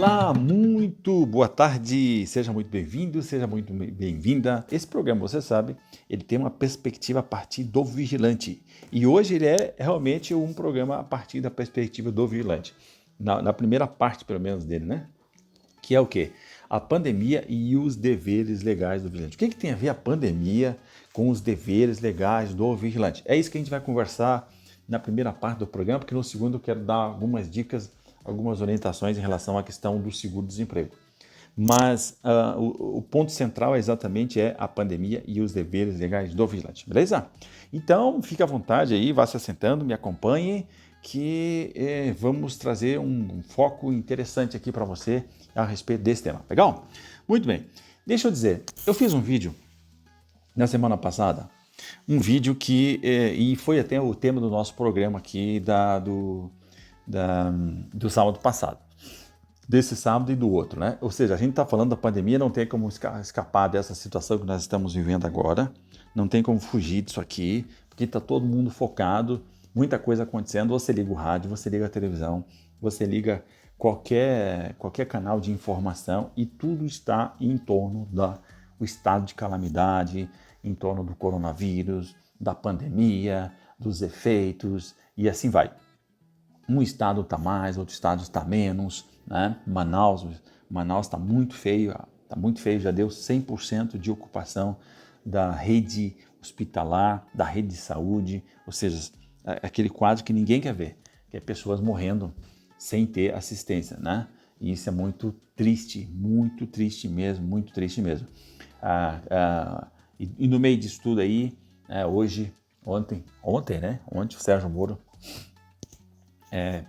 Olá, muito boa tarde, seja muito bem-vindo, seja muito bem-vinda. Esse programa, você sabe, ele tem uma perspectiva a partir do vigilante. E hoje ele é realmente um programa a partir da perspectiva do vigilante. Na primeira parte, pelo menos, dele, né? Que é o quê? A pandemia e os deveres legais do vigilante. O que tem a ver a pandemia com os deveres legais do vigilante? É isso que a gente vai conversar na primeira parte do programa, porque no segundo eu quero dar algumas dicas, algumas orientações em relação à questão do seguro-desemprego. Mas o ponto central exatamente é a pandemia e os deveres legais do vigilante, beleza? Então, fique à vontade aí, vá se assentando, me acompanhe, que vamos trazer um foco interessante aqui para você a respeito desse tema, legal? Muito bem, deixa eu dizer, eu fiz um vídeo na semana passada, um vídeo que, e foi até o tema do nosso programa aqui do sábado passado, desse sábado e do outro, né? Ou seja, a gente está falando da pandemia, não tem como escapar dessa situação que nós estamos vivendo agora, não tem como fugir disso aqui, porque está todo mundo focado, muita coisa acontecendo, você liga o rádio, você liga a televisão, você liga qualquer canal de informação e tudo está em torno do estado de calamidade, em torno do coronavírus, da pandemia, dos efeitos e assim vai. Um estado está mais, outro estado está menos, né? Manaus está muito feio, já deu 100% de ocupação da rede hospitalar, da rede de saúde, ou seja, aquele quadro que ninguém quer ver, que é pessoas morrendo sem ter assistência, né? E isso é muito triste mesmo, muito triste mesmo. E no meio disso tudo aí, ontem, né? Ontem o Sérgio Moro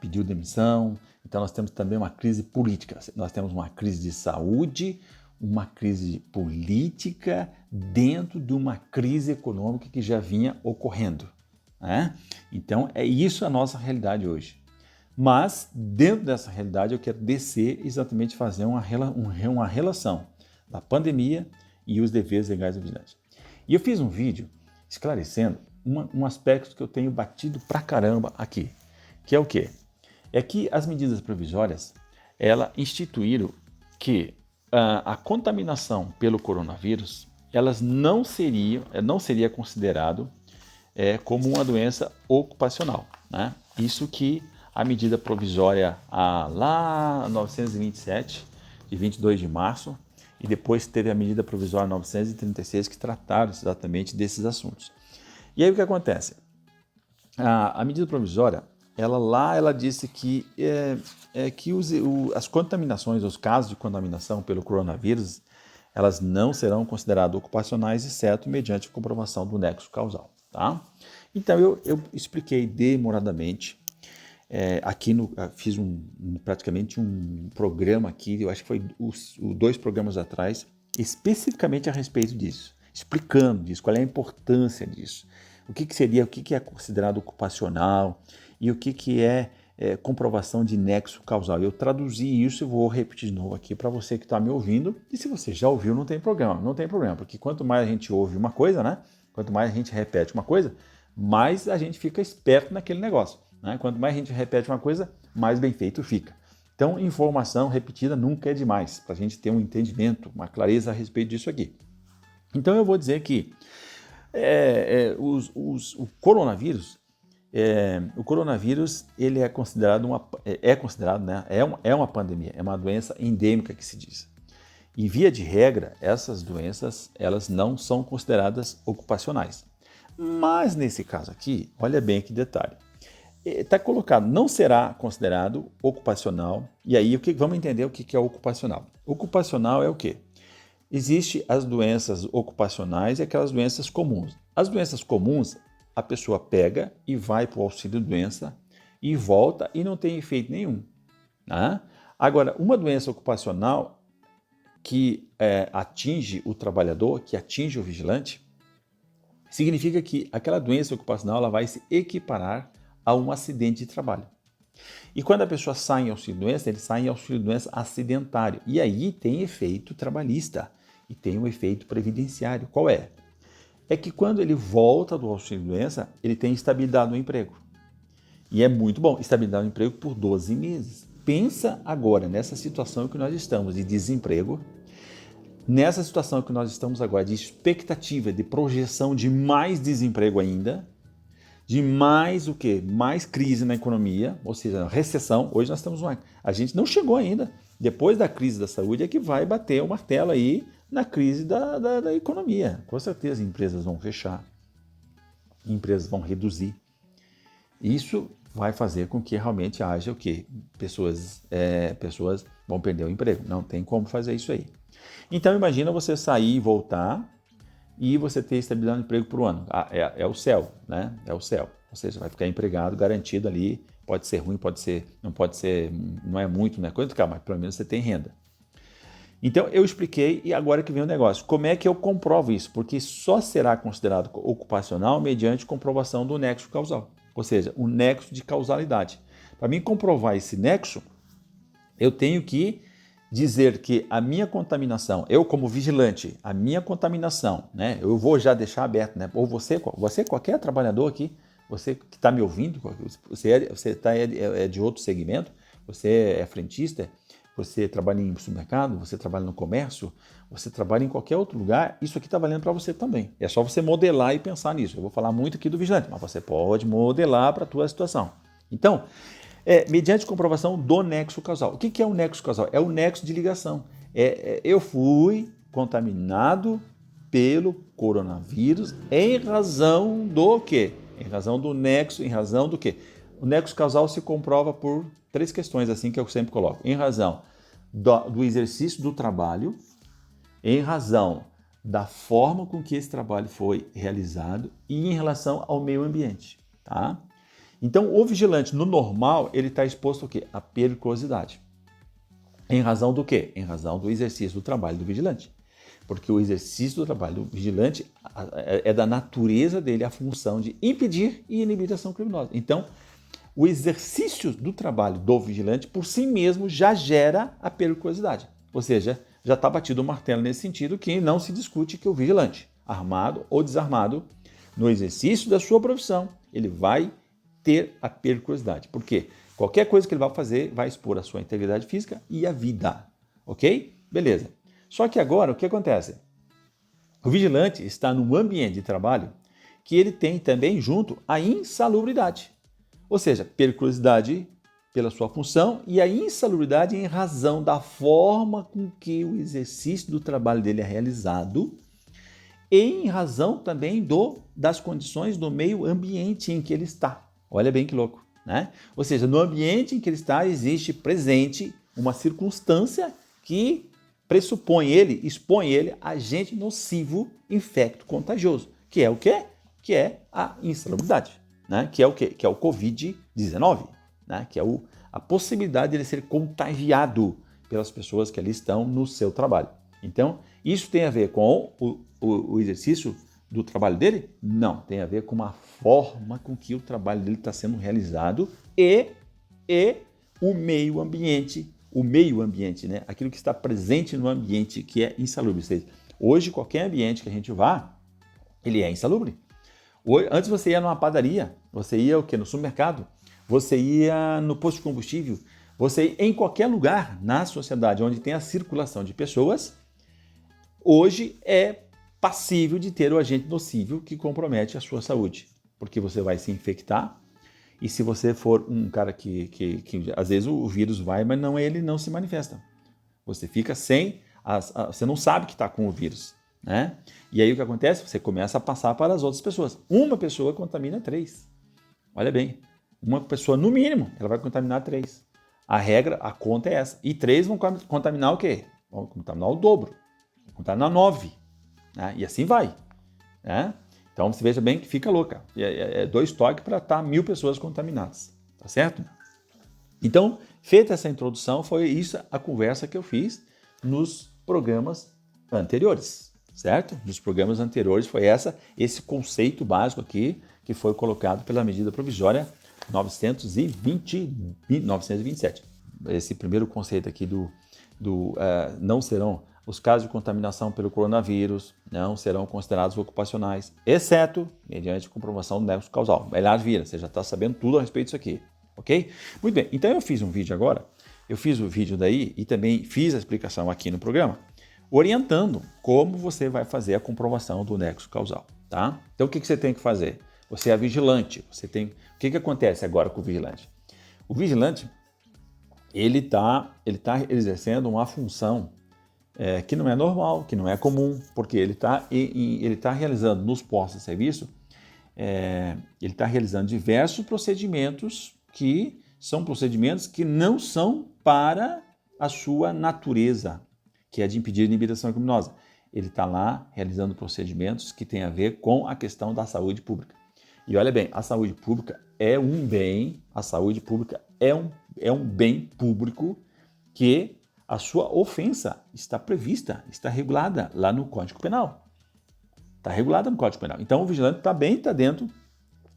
pediu demissão. Então nós temos também uma crise política, nós temos uma crise de saúde, uma crise política dentro de uma crise econômica que já vinha ocorrendo, né? Então é isso a nossa realidade hoje. Mas dentro dessa realidade eu quero descer exatamente fazer uma relação da pandemia e os deveres legais do vigilante. E eu fiz um vídeo esclarecendo um aspecto que eu tenho batido pra caramba aqui, que é o quê? É que as medidas provisórias, elas instituíram que a contaminação pelo coronavírus, elas não seria considerado como uma doença ocupacional, né? Isso que a medida provisória lá 927, de 22 de março, e depois teve a medida provisória 936, que trataram exatamente desses assuntos. E aí o que acontece? A medida provisória, ela disse que, as contaminações, os casos de contaminação pelo coronavírus, elas não serão consideradas ocupacionais, exceto mediante comprovação do nexo causal, tá? Então eu expliquei demoradamente, fiz praticamente um programa aqui, eu acho que foi 2 programas atrás, especificamente a respeito disso, explicando disso, qual é a importância disso, o que é considerado ocupacional e o que é comprovação de nexo causal. Eu traduzi isso e vou repetir de novo aqui para você que está me ouvindo. E se você já ouviu, não tem problema, porque quanto mais a gente ouve uma coisa, né? Quanto mais a gente repete uma coisa, mais a gente fica esperto naquele negócio, né? Quanto mais a gente repete uma coisa, mais bem feito fica. Então, informação repetida nunca é demais, para a gente ter um entendimento, uma clareza a respeito disso aqui. Então, eu vou dizer que o coronavírus, ele é considerado né? É uma pandemia, é uma doença endêmica que se diz. E via de regra, essas doenças elas não são consideradas ocupacionais. Mas nesse caso aqui, olha bem que detalhe. Está colocado, não será considerado ocupacional. E aí vamos entender o que é ocupacional. Ocupacional é o quê? Existem as doenças ocupacionais e aquelas doenças comuns. As doenças comuns, a pessoa pega e vai para o auxílio-doença e volta e não tem efeito nenhum, né? Agora, uma doença ocupacional que atinge o trabalhador, que atinge o vigilante, significa que aquela doença ocupacional ela vai se equiparar a um acidente de trabalho. E quando a pessoa sai em auxílio-doença, ele sai em auxílio-doença acidentário. E aí tem efeito trabalhista e tem um efeito previdenciário. Qual é? É que quando ele volta do auxílio-doença, ele tem estabilidade no emprego. E é muito bom, estabilidade no emprego por 12 meses. pensa agora nessa situação que nós estamos de desemprego, nessa situação que nós estamos agora de expectativa, de projeção de mais desemprego ainda, de mais o quê? Mais crise na economia, ou seja, recessão. Hoje nós temos a gente não chegou ainda. Depois da crise da saúde é que vai bater o martelo aí na crise da economia. Com certeza empresas vão fechar, empresas vão reduzir. Isso vai fazer com que realmente haja o quê? Pessoas vão perder o emprego. Não tem como fazer isso aí. Então imagina você sair e voltar e você ter estabilidade no emprego por um ano. É o céu, né? É o céu. Ou seja, vai ficar empregado, garantido ali. Pode ser ruim, pode ser, não é muito, não é coisa, mas pelo menos você tem renda. Então eu expliquei e agora que vem o negócio. Como é que eu comprovo isso? Porque só será considerado ocupacional mediante comprovação do nexo causal. Ou seja, o nexo de causalidade. Para mim comprovar esse nexo, eu tenho que dizer que a minha contaminação, eu como vigilante, a minha contaminação, né? Eu vou já deixar aberto, né? Ou você qualquer trabalhador aqui, você que está me ouvindo, você é de outro segmento, você é frentista, você trabalha em supermercado, você trabalha no comércio, você trabalha em qualquer outro lugar, isso aqui está valendo para você também. É só você modelar e pensar nisso. Eu vou falar muito aqui do vigilante, mas você pode modelar para a tua situação. Então, mediante comprovação do nexo causal. O que é o nexo causal? É o nexo de ligação. Eu fui contaminado pelo coronavírus em razão do quê? Em razão do nexo, em razão do quê? O nexo causal se comprova por 3 questões, assim que eu sempre coloco. Em razão do exercício do trabalho, em razão da forma com que esse trabalho foi realizado e em relação ao meio ambiente, tá? Então, o vigilante, no normal, ele está exposto ao quê? À periculosidade. Em razão do quê? Em razão do exercício do trabalho do vigilante. Porque o exercício do trabalho do vigilante é da natureza dele a função de impedir e inibir a ação criminosa. Então, o exercício do trabalho do vigilante, por si mesmo, já gera a periculosidade. Ou seja, já está batido o martelo nesse sentido que não se discute que o vigilante, armado ou desarmado, no exercício da sua profissão, ele vai ter a periculosidade. Por quê? Qualquer coisa que ele vai fazer vai expor a sua integridade física e a vida. Ok? Beleza. Só que agora, o que acontece? O vigilante está num ambiente de trabalho que ele tem também junto a insalubridade. Ou seja, periculosidade pela sua função e a insalubridade em razão da forma com que o exercício do trabalho dele é realizado e em razão também das condições do meio ambiente em que ele está. Olha bem que louco, né? Ou seja, no ambiente em que ele está existe presente uma circunstância que expõe ele a agente nocivo infecto contagioso, que é o quê? Que é a insalubridade, né? Que é o quê? Que é o Covid-19, né? Que é a possibilidade de ele ser contagiado pelas pessoas que ali estão no seu trabalho. Então, isso tem a ver com o exercício do trabalho dele? Não, tem a ver com a forma com que o trabalho dele está sendo realizado e o meio ambiente, né? Aquilo que está presente no ambiente que é insalubre. Ou seja, hoje, qualquer ambiente que a gente vá, ele é insalubre. Antes você ia numa padaria, você ia o quê? No supermercado, você ia no posto de combustível, você ia em qualquer lugar na sociedade onde tem a circulação de pessoas, hoje é passível de ter o agente nocivo que compromete a sua saúde, porque você vai se infectar e se você for um cara que às vezes o vírus vai, mas ele não se manifesta. Você fica você não sabe que está com o vírus, né? E aí o que acontece? Você começa a passar para as outras pessoas. Uma pessoa contamina 3. Olha bem, uma pessoa no mínimo, ela vai contaminar 3. A conta é essa. E 3 vão contaminar o quê? Vão contaminar o dobro, vão contaminar 9. Né? E assim vai. Né? Então você veja bem que fica louca. É 2 toques para estar 1.000 pessoas contaminadas. Tá certo? Então, feita essa introdução, foi isso a conversa que eu fiz nos programas anteriores. Certo? Nos programas anteriores foi esse conceito básico aqui que foi colocado pela medida provisória 927. Esse primeiro conceito aqui não serão os casos de contaminação pelo coronavírus, não serão considerados ocupacionais, exceto mediante comprovação do nexo causal. Aliás, você já está sabendo tudo a respeito disso aqui, ok? Muito bem, então eu fiz um vídeo agora eu fiz o vídeo daí e também fiz a explicação aqui no programa, orientando como você vai fazer a comprovação do nexo causal, tá? Então, o que você tem que fazer? Você é vigilante, O que acontece agora com o vigilante? O vigilante, ele tá exercendo uma função que não é normal, que não é comum, porque ele tá realizando nos postos de serviço, ele está realizando diversos procedimentos que são procedimentos que não são para a sua natureza, que é de impedir a inibição criminosa. Ele está lá realizando procedimentos que têm a ver com a questão da saúde pública. E olha bem, a saúde pública é um bem, a saúde pública é um bem público que a sua ofensa está prevista, está regulada lá no Código Penal. Está regulada no Código Penal. Então o vigilante também está dentro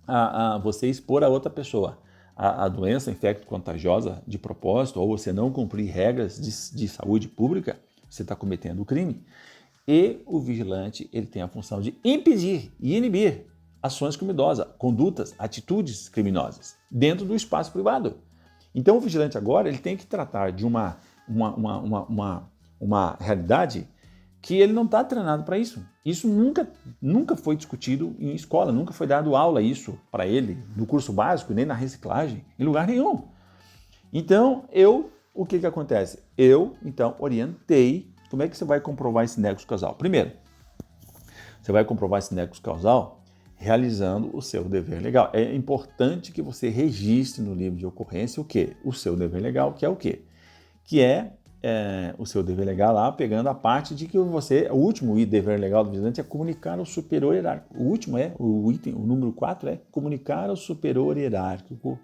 a você expor a outra pessoa a doença infecto-contagiosa de propósito, ou você não cumprir regras de saúde pública, você está cometendo o crime. E o vigilante, ele tem a função de impedir e inibir ações criminosas, condutas, atitudes criminosas dentro do espaço privado. Então o vigilante agora, ele tem que tratar de uma realidade que ele não está treinado para isso. Isso nunca foi discutido em escola, nunca foi dado aula isso para ele no curso básico, nem na reciclagem, em lugar nenhum. Então, o que acontece? Então, orientei como é que você vai comprovar esse nexo causal. Primeiro, você vai comprovar esse nexo causal realizando o seu dever legal. É importante que você registre no livro de ocorrência o quê? O seu dever legal, que é o quê? Que é o seu dever legal lá, pegando a parte de que o último dever legal do vigilante é comunicar ao superior hierárquico. O último o número 4 é comunicar ao superior hierárquico,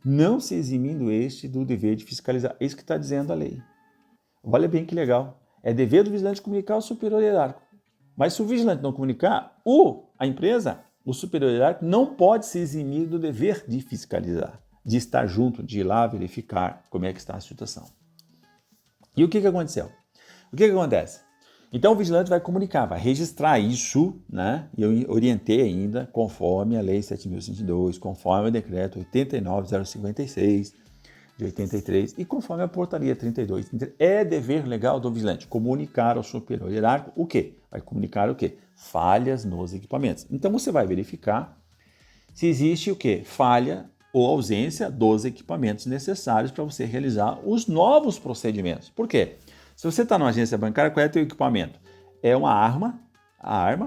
não se eximindo este do dever de fiscalizar. É isso que está dizendo a lei. Olha bem que legal. É dever do vigilante comunicar ao superior hierárquico. Mas se o vigilante não comunicar, a empresa, o superior hierárquico, não pode se eximir do dever de fiscalizar, de estar junto, de ir lá verificar como é que está a situação. E o que aconteceu? O que acontece? Então o vigilante vai comunicar, vai registrar isso, né? E eu orientei ainda, conforme a Lei 7.102, conforme o Decreto 89.056 de 83 e conforme a Portaria 32. É dever legal do vigilante comunicar ao superior hierárquico o quê? Vai comunicar o quê? Falhas nos equipamentos. Então você vai verificar se existe o quê? Falha ou ausência dos equipamentos necessários para você realizar os novos procedimentos. Por quê? Se você está numa agência bancária, qual é o teu equipamento? É uma arma,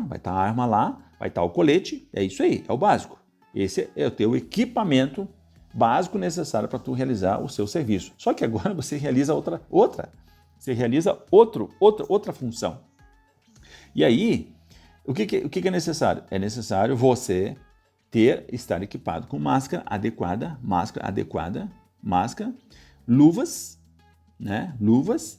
vai estar a arma lá, vai estar o colete, é isso aí, é o básico. Esse é o teu equipamento básico necessário para tu realizar o seu serviço. Só que agora você realiza você realiza outra função. E aí, o que é necessário? É necessário você estar equipado com máscara adequada, luvas, né? Luvas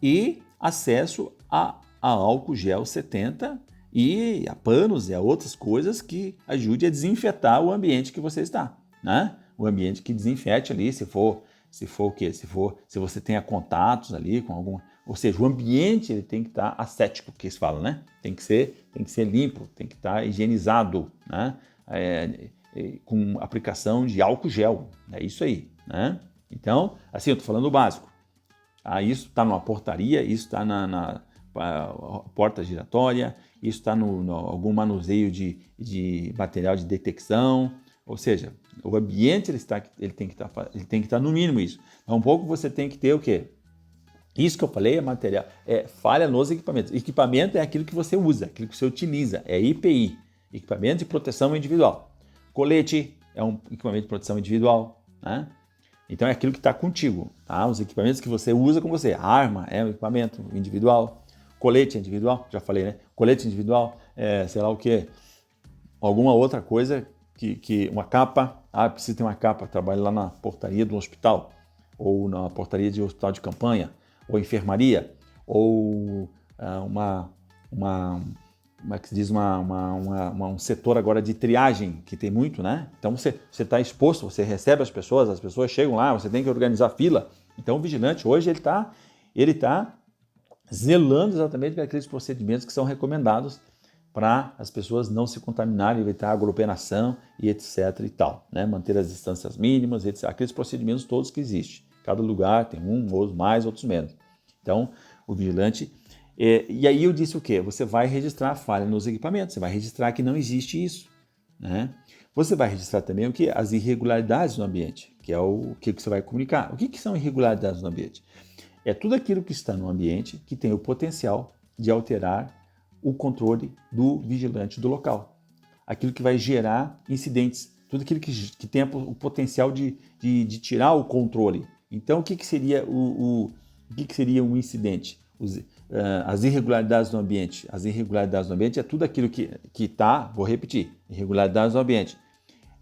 e acesso a álcool gel 70 e a panos e a outras coisas que ajude a desinfetar o ambiente que você está, né? O ambiente que desinfete ali, se você tenha contatos ali com algum, ou seja, o ambiente ele tem que estar ascético, que eles falam, né? Tem que ser limpo, tem que estar higienizado, né? Com aplicação de álcool gel, é isso aí, né? Então, assim, eu estou falando o básico. Isso está numa portaria, isso está na porta giratória, isso está no algum manuseio de material de detecção, ou seja, o ambiente ele tem que estar no mínimo isso. Então, um pouco você tem que ter o quê? Isso que eu falei é material, falha nos equipamentos. Equipamento é aquilo que você usa, aquilo que você utiliza, é EPI, equipamento de proteção individual. Colete é um equipamento de proteção individual, né? Então é aquilo que está contigo, tá? Os equipamentos que você usa com você. A arma é um equipamento individual, colete é individual, já falei, né? Colete individual, sei lá o quê, alguma outra coisa que uma capa, precisa ter uma capa, trabalho lá na portaria do hospital, ou na portaria de hospital de campanha, ou enfermaria, ou como é que se diz, um setor agora de triagem, que tem muito, né? Então você está exposto, você recebe as pessoas chegam lá, você tem que organizar fila. Então o vigilante hoje ele tá zelando exatamente por aqueles procedimentos que são recomendados para as pessoas não se contaminarem, evitar aglomeração e etc e tal, né? Manter as distâncias mínimas, etc. Aqueles procedimentos todos que existem, Cada lugar tem um, outros mais, outros menos. Então, o vigilante... e aí eu disse o quê? Você vai registrar a falha nos equipamentos, você vai registrar que não existe isso, né? Você vai registrar também o que? As irregularidades no ambiente, que é o que você vai comunicar. O que são irregularidades no ambiente? É tudo aquilo que está no ambiente que tem o potencial de alterar o controle do vigilante do local. Aquilo que vai gerar incidentes, tudo aquilo que tem o potencial de tirar o controle. Então, o que seria o que seria um incidente? As irregularidades no ambiente. As irregularidades no ambiente é tudo aquilo que está, vou repetir, irregularidades no ambiente.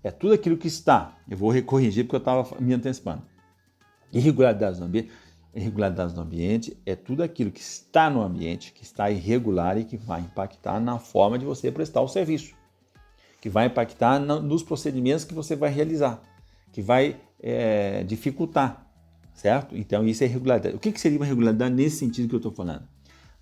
É tudo aquilo que está, eu vou corrigir porque eu estava me antecipando. Irregularidades no ambiente é tudo aquilo que está no ambiente, que está irregular e que vai impactar na forma de você prestar o serviço, que vai impactar nos procedimentos que você vai realizar, que vai dificultar, certo? Então isso é irregularidade. O que seria uma irregularidade nesse sentido que eu estou falando?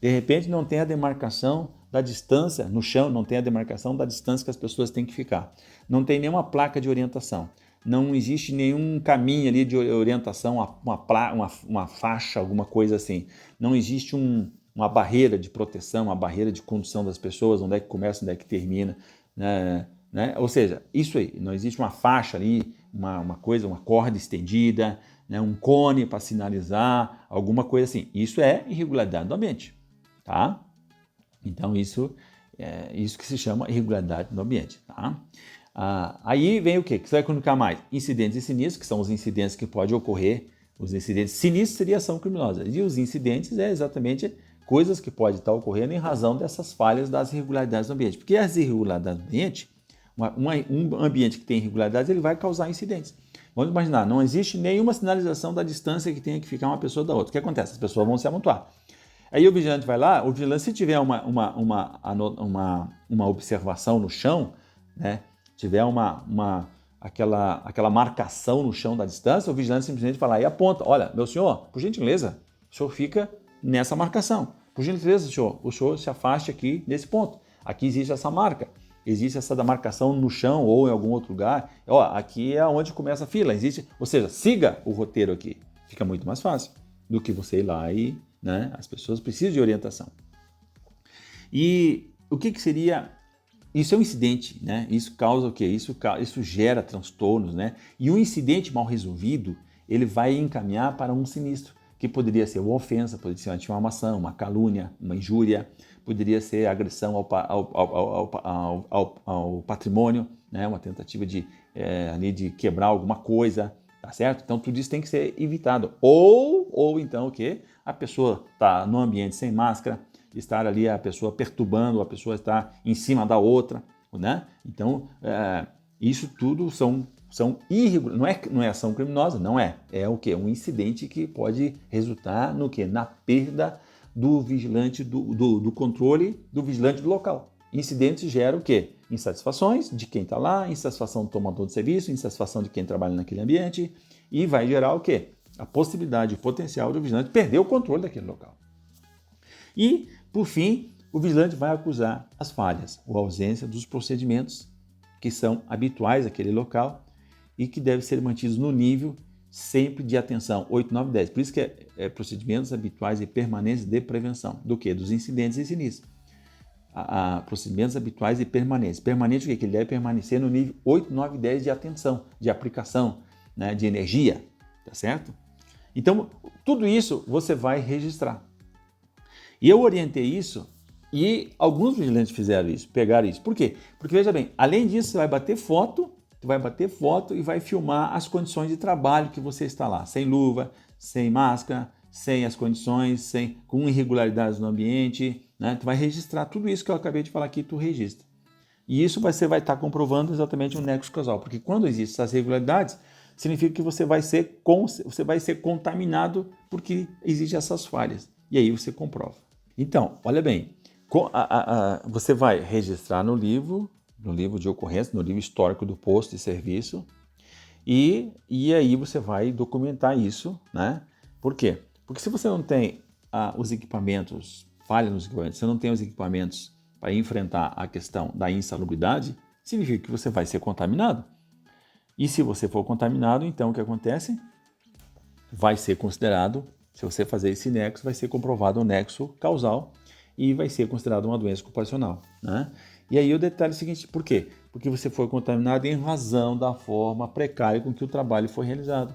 De repente não tem a demarcação da distância no chão, não tem a demarcação da distância que as pessoas têm que ficar. Não tem nenhuma placa de orientação. Não existe nenhum caminho ali de orientação, uma faixa, alguma coisa assim. Não existe uma barreira de proteção, uma barreira de condução das pessoas, onde é que começa, onde é que termina, né? Ou seja, isso aí, não existe uma faixa ali, uma corda estendida, né? Um cone para sinalizar, alguma coisa assim. Isso é irregularidade do ambiente, tá? Então isso é isso que se chama irregularidade no ambiente, tá? Aí vem o quê? Que você vai comunicar mais? Incidentes e sinistros, que são os incidentes que podem ocorrer. Os incidentes sinistros seria ação criminosa. E os incidentes é exatamente coisas que podem estar ocorrendo em razão dessas falhas das irregularidades no ambiente. Porque as irregularidades no ambiente, um ambiente que tem irregularidades, ele vai causar incidentes. Vamos imaginar, não existe nenhuma sinalização da distância que tenha que ficar uma pessoa da outra. O que acontece? As pessoas vão se amontoar. Aí o vigilante vai lá, o vigilante, se tiver uma observação no chão, né, tiver aquela marcação no chão da distância, o vigilante simplesmente vai lá e aponta: olha, meu senhor, por gentileza, o senhor fica nessa marcação. Por gentileza, senhor, o senhor se afaste aqui nesse ponto. Aqui existe essa marca, existe essa demarcação no chão ou em algum outro lugar. Ó, aqui é onde começa a fila, ou seja, siga o roteiro aqui. Fica muito mais fácil do que você ir lá e, né, as pessoas precisam de orientação. E o que seria... Isso é um incidente, né? Isso causa o quê? Isso gera transtornos, né? E um incidente mal resolvido, ele vai encaminhar para um sinistro, que poderia ser uma ofensa, poderia ser uma difamação, uma calúnia, uma injúria, poderia ser agressão ao patrimônio, né? Uma tentativa de quebrar alguma coisa, tá certo? Então tudo isso tem que ser evitado. Ou então o quê? A pessoa está no ambiente sem máscara, estar ali a pessoa perturbando, a pessoa estar em cima da outra, né? Então, isso tudo são irregularidades, não é ação criminosa, não é. É o quê? Um incidente que pode resultar no quê? Na perda do vigilante, do controle do vigilante do local. Incidentes geram o quê? Insatisfações de quem está lá, insatisfação do tomador de serviço, insatisfação de quem trabalha naquele ambiente, e vai gerar o quê? A possibilidade, o potencial do vigilante perder o controle daquele local. E, por fim, o vigilante vai acusar as falhas ou a ausência dos procedimentos que são habituais àquele local e que devem ser mantidos no nível sempre de atenção 8, 9, 10. Por isso que é procedimentos habituais e permanentes de prevenção. Do quê? Dos incidentes e sinistros. Procedimentos habituais e permanentes. Permanente o quê? Que ele deve permanecer no nível 8, 9, 10 de atenção, de aplicação, né, de energia, tá certo? Então, tudo isso você vai registrar. E eu orientei isso e alguns vigilantes fizeram isso, pegaram isso. Por quê? Porque, veja bem, além disso, você vai bater foto e vai filmar as condições de trabalho que você está lá, sem luva, sem máscara, sem as condições, com irregularidades no ambiente, né? Tu vai registrar tudo isso que eu acabei de falar aqui, tu registra. E isso você vai estar comprovando exatamente o nexo causal, porque quando existem essas irregularidades, significa que você vai ser contaminado porque existem essas falhas. E aí você comprova. Então, olha bem, você vai registrar no livro de ocorrência, no livro histórico do posto de serviço, e aí você vai documentar isso, né? Por quê? Porque se você não tem os equipamentos, falha nos equipamentos, você não tem os equipamentos para enfrentar a questão da insalubridade, significa que você vai ser contaminado. E se você for contaminado, então o que acontece? vai ser considerado, se você fazer esse nexo, vai ser comprovado o nexo causal e vai ser considerado uma doença ocupacional, né? E aí o detalhe é o seguinte, por quê? Porque você foi contaminado em razão da forma precária com que o trabalho foi realizado,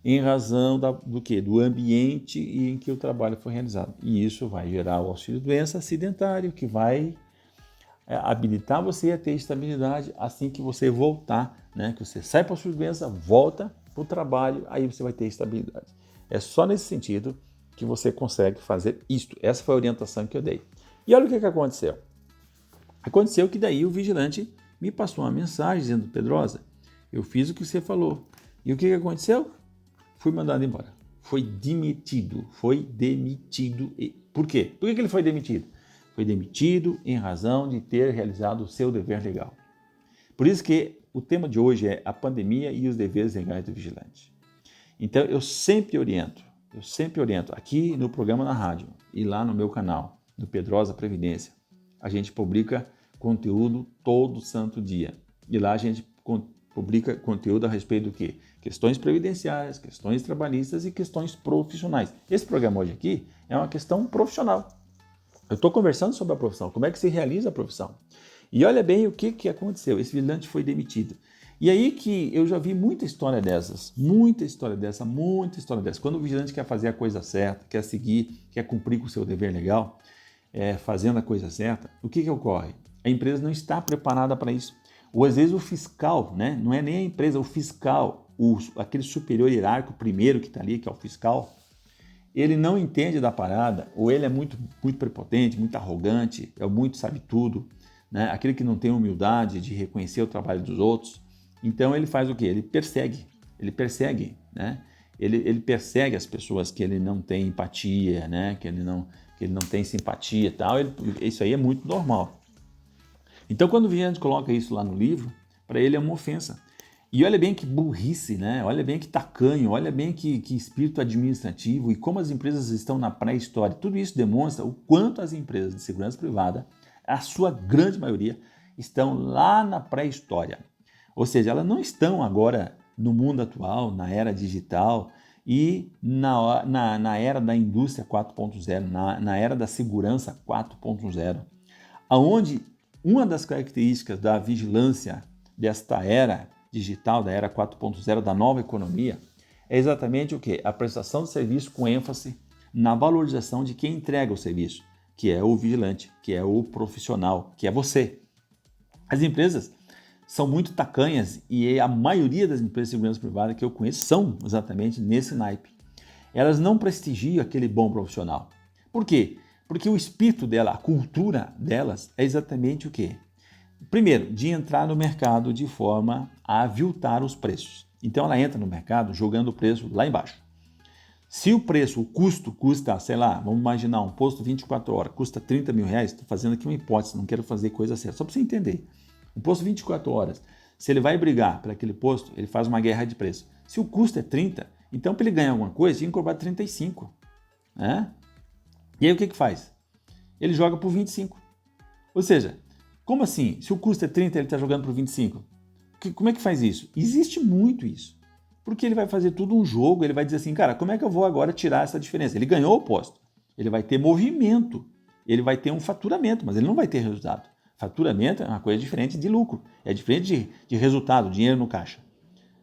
em razão do quê? Do ambiente em que o trabalho foi realizado. E isso vai gerar o auxílio-doença acidentário, que vai habilitar você a ter estabilidade assim que você voltar, né? Que você sai para a auxílio-doença, volta para o trabalho, aí você vai ter estabilidade. É só nesse sentido que você consegue fazer isto. Essa foi a orientação que eu dei. E olha o que aconteceu. Aconteceu que daí o vigilante me passou uma mensagem dizendo, Pedrosa, eu fiz o que você falou. E o que aconteceu? Fui mandado embora. Foi demitido. Por quê? Por que ele foi demitido? Foi demitido em razão de ter realizado o seu dever legal. Por isso que o tema de hoje é a pandemia e os deveres legais do vigilante. Então eu sempre oriento aqui no programa na rádio e lá no meu canal, no Pedrosa Previdência, a gente publica conteúdo todo santo dia. E lá a gente publica conteúdo a respeito do quê? Questões previdenciárias, questões trabalhistas e questões profissionais. Esse programa hoje aqui é uma questão profissional. Eu estou conversando sobre a profissão, como é que se realiza a profissão. E olha bem o que aconteceu, esse vigilante foi demitido. E aí que eu já vi muita história dessas. Quando o vigilante quer fazer a coisa certa, quer seguir, quer cumprir com o seu dever legal, fazendo a coisa certa, o que ocorre? A empresa não está preparada para isso. Ou às vezes o fiscal, né? Não é nem a empresa, o fiscal, aquele superior hierárquico primeiro que está ali, que é o fiscal, ele não entende da parada, ou ele é muito prepotente, muito arrogante, muito sabe tudo, né? Aquele que não tem humildade de reconhecer o trabalho dos outros. Então ele faz o quê? Ele persegue, né? Ele persegue as pessoas que ele não tem empatia, né? Que ele não tem simpatia e tal. Isso aí é muito normal. Então quando o vigilante coloca isso lá no livro, para ele é uma ofensa. E olha bem que burrice, né? Olha bem que tacanho, olha bem que espírito administrativo e como as empresas estão na pré-história. Tudo isso demonstra o quanto as empresas de segurança privada, a sua grande maioria, estão lá na pré-história. Ou seja, elas não estão agora no mundo atual, na era digital e na era da indústria 4.0, na era da segurança 4.0, onde uma das características da vigilância desta era digital, da era 4.0, da nova economia, é exatamente o quê? A prestação de serviço com ênfase na valorização de quem entrega o serviço, que é o vigilante, que é o profissional, que é você. As empresas são muito tacanhas e a maioria das empresas de segurança privada que eu conheço são exatamente nesse naipe. Elas não prestigiam aquele bom profissional. Por quê? Porque o espírito dela, a cultura delas é exatamente o quê? Primeiro, de entrar no mercado de forma a aviltar os preços. Então ela entra no mercado jogando o preço lá embaixo. Se o custo custa, sei lá, vamos imaginar um posto 24 horas, custa 30 mil reais, estou fazendo aqui uma hipótese, não quero fazer coisa certa, só para você entender. Um posto 24 horas, se ele vai brigar para aquele posto, ele faz uma guerra de preço. Se o custo é 30, então para ele ganhar alguma coisa, tinha que cobrar 35. Né? E aí o que faz? Ele joga por 25. Ou seja, como assim? Se o custo é 30, ele está jogando por 25? Como é que faz isso? Existe muito isso. Porque ele vai fazer tudo um jogo, ele vai dizer assim, cara, como é que eu vou agora tirar essa diferença? Ele ganhou o posto, ele vai ter movimento, ele vai ter um faturamento, mas ele não vai ter resultado. Faturamento é uma coisa diferente de lucro, é diferente de resultado, dinheiro no caixa.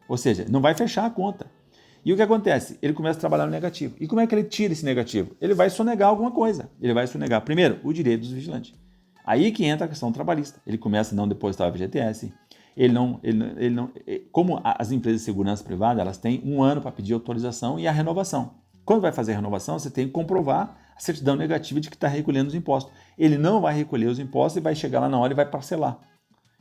Ou seja, não vai fechar a conta. E o que acontece? Ele começa a trabalhar no negativo. E como é que ele tira esse negativo? Ele vai sonegar alguma coisa. Ele vai sonegar, primeiro, o direito dos vigilantes. Aí que entra a questão trabalhista. Ele começa a não depositar o FGTS. Como as empresas de segurança privada, elas têm 1 ano para pedir autorização e a renovação. Quando vai fazer a renovação, você tem que comprovar a certidão negativa de que está recolhendo os impostos. Ele não vai recolher os impostos e vai chegar lá na hora e vai parcelar.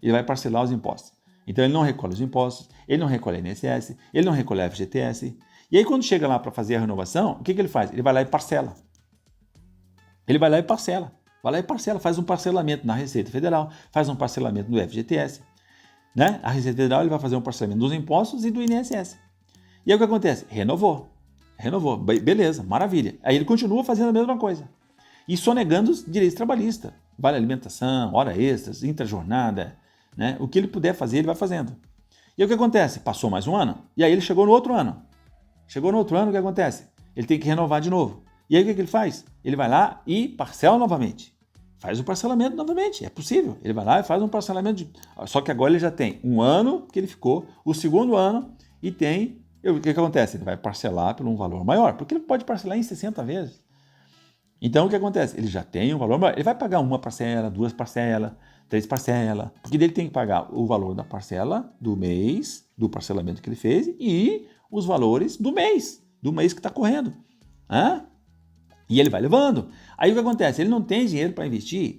Ele vai parcelar os impostos. Então ele não recolhe os impostos, ele não recolhe a INSS, ele não recolhe a FGTS. E aí quando chega lá para fazer a renovação, o que ele faz? Ele vai lá e parcela. Faz um parcelamento na Receita Federal, faz um parcelamento no FGTS. Né? A Receita Federal ele vai fazer um parcelamento dos impostos e do INSS. E aí o que acontece? Renovou. Beleza, maravilha. Aí ele continua fazendo a mesma coisa. E sonegando os direitos trabalhistas. Vale alimentação, hora extras, intrajornada. Né? O que ele puder fazer, ele vai fazendo. E aí o que acontece? Passou mais um ano, e aí ele chegou no outro ano. Chegou no outro ano, o que acontece? Ele tem que renovar de novo. E aí o que ele faz? Ele vai lá e parcela novamente. Faz o parcelamento novamente, é possível. Ele vai lá e faz um parcelamento. Só que agora ele já tem um ano que ele ficou, o segundo ano, e tem... O que acontece? Ele vai parcelar por um valor maior, porque ele pode parcelar em 60 vezes. Então, o que acontece? Ele já tem um valor maior. Ele vai pagar uma parcela, 2 parcelas, 3 parcelas, porque ele tem que pagar o valor da parcela do mês, do parcelamento que ele fez, e os valores do mês que está correndo. E ele vai levando. Aí o que acontece? Ele não tem dinheiro para investir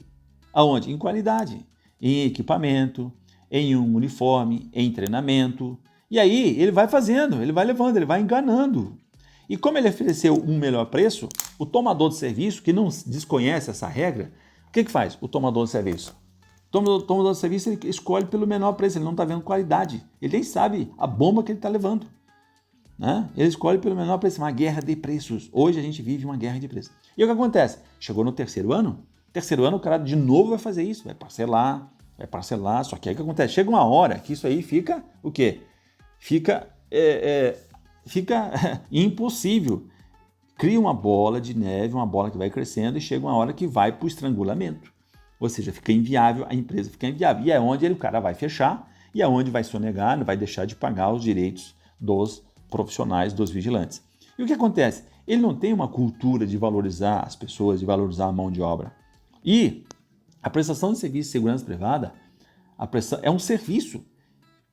aonde? Em qualidade, em equipamento, em um uniforme, em treinamento. E aí ele vai fazendo, ele vai levando, ele vai enganando. E como ele ofereceu um melhor preço, o tomador de serviço, que não desconhece essa regra, o que faz o tomador de serviço? O tomador de serviço ele escolhe pelo menor preço, ele não está vendo qualidade. Ele nem sabe a bomba que ele está levando. Ele escolhe pelo menor preço, uma guerra de preços. Hoje a gente vive uma guerra de preços. E o que acontece? Chegou no terceiro ano o cara de novo vai fazer isso, vai parcelar, só que aí o que acontece? Chega uma hora que isso aí fica o quê? Fica impossível. Cria uma bola de neve, uma bola que vai crescendo e chega uma hora que vai para o estrangulamento. Ou seja, fica inviável, a empresa fica inviável. E é onde o cara vai fechar e é onde vai sonegar, não vai deixar de pagar os direitos dos profissionais, dos vigilantes. E o que acontece? Ele não tem uma cultura de valorizar as pessoas, de valorizar a mão de obra. E a prestação de serviço de segurança privada é um serviço.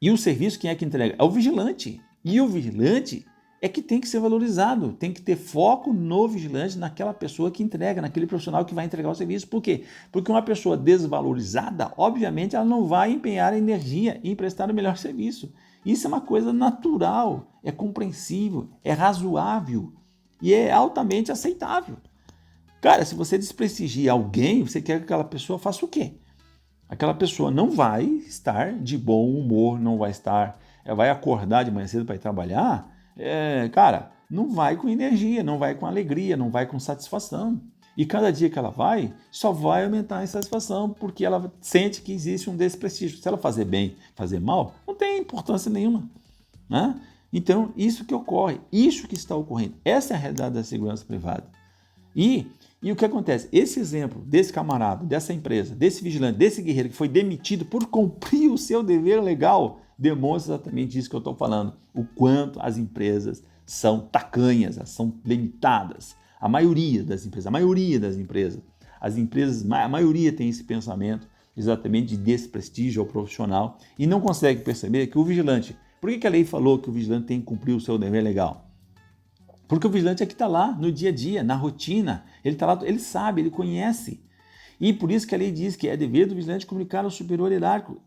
E o serviço quem é que entrega? É o vigilante. E o vigilante é que tem que ser valorizado, tem que ter foco no vigilante, naquela pessoa que entrega, naquele profissional que vai entregar o serviço. Por quê? Porque uma pessoa desvalorizada, obviamente, ela não vai empenhar energia em prestar o melhor serviço. Isso é uma coisa natural, é compreensível, é razoável e é altamente aceitável. Cara, se você desprestigia alguém, você quer que aquela pessoa faça o quê? Aquela pessoa não vai estar de bom humor, não vai estar, vai acordar de manhã cedo para ir trabalhar, cara, não vai com energia, não vai com alegria, não vai com satisfação. E cada dia que ela vai, só vai aumentar a insatisfação, porque ela sente que existe um desprestígio. Se ela fazer bem, fazer mal, não tem importância nenhuma. Então, isso que ocorre, isso que está ocorrendo. Essa é a realidade da segurança privada. E o que acontece? Esse exemplo desse camarada, dessa empresa, desse vigilante, desse guerreiro que foi demitido por cumprir o seu dever legal, demonstra exatamente isso que eu estou falando. O quanto as empresas são tacanhas, são limitadas. A maioria das empresas, a maioria tem esse pensamento exatamente de desprestígio ao profissional e não consegue perceber que o vigilante, por que a lei falou que o vigilante tem que cumprir o seu dever legal? Porque o vigilante é que está lá no dia a dia, na rotina, ele está lá, ele sabe, ele conhece. E por isso que a lei diz que é dever do vigilante comunicar ao superior hierárquico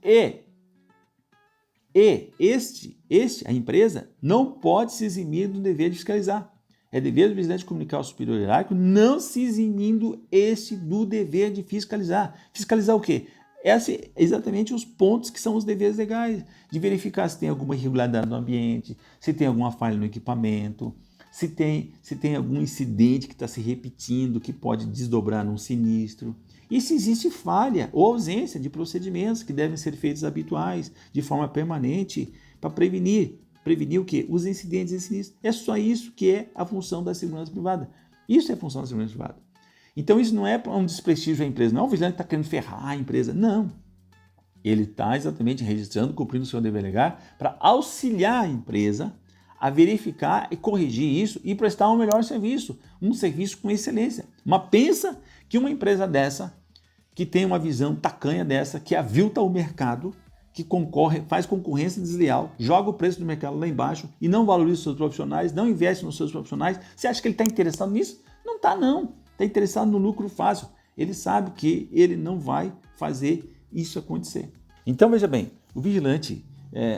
a empresa não pode se eximir do dever de fiscalizar. É dever do vigilante comunicar ao superior hierárquico, não se eximindo do dever de fiscalizar. Fiscalizar o quê? Exatamente os pontos que são os deveres legais, de verificar se tem alguma irregularidade no ambiente, se tem alguma falha no equipamento, se tem algum incidente que está se repetindo, que pode desdobrar num sinistro. E se existe falha ou ausência de procedimentos que devem ser feitos habituais, de forma permanente, para prevenir o quê? Os incidentes e sinistros. É só isso que é a função da segurança privada. Isso é a função da segurança privada. Então isso não é um desprestígio à empresa, não é o vigilante que está querendo ferrar a empresa, não. Ele está exatamente registrando, cumprindo o seu dever legal para auxiliar a empresa a verificar e corrigir isso e prestar um melhor serviço, um serviço com excelência. Mas pensa que uma empresa dessa, que tem uma visão tacanha dessa, que avilta o mercado, que faz concorrência desleal, joga o preço do mercado lá embaixo e não valoriza os seus profissionais, não investe nos seus profissionais. Você acha que ele está interessado nisso? Não está, não. Está interessado no lucro fácil. Ele sabe que ele não vai fazer isso acontecer. Então, veja bem, o vigilante,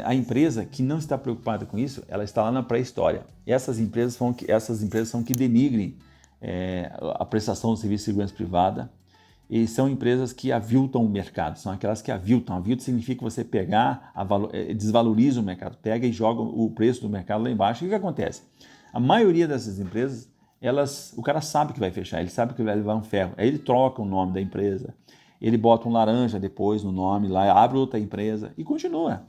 a empresa que não está preocupada com isso, ela está lá na pré-história. Essas empresas são que denigrem a prestação de serviço de segurança privada, e são empresas que aviltam o mercado, são aquelas que aviltam. Aviltam significa você pegar, desvaloriza o mercado, pega e joga o preço do mercado lá embaixo. E o que acontece? A maioria dessas empresas, o cara sabe que vai fechar, ele sabe que vai levar um ferro, aí ele troca o nome da empresa, ele bota um laranja depois no nome, lá abre outra empresa e continua.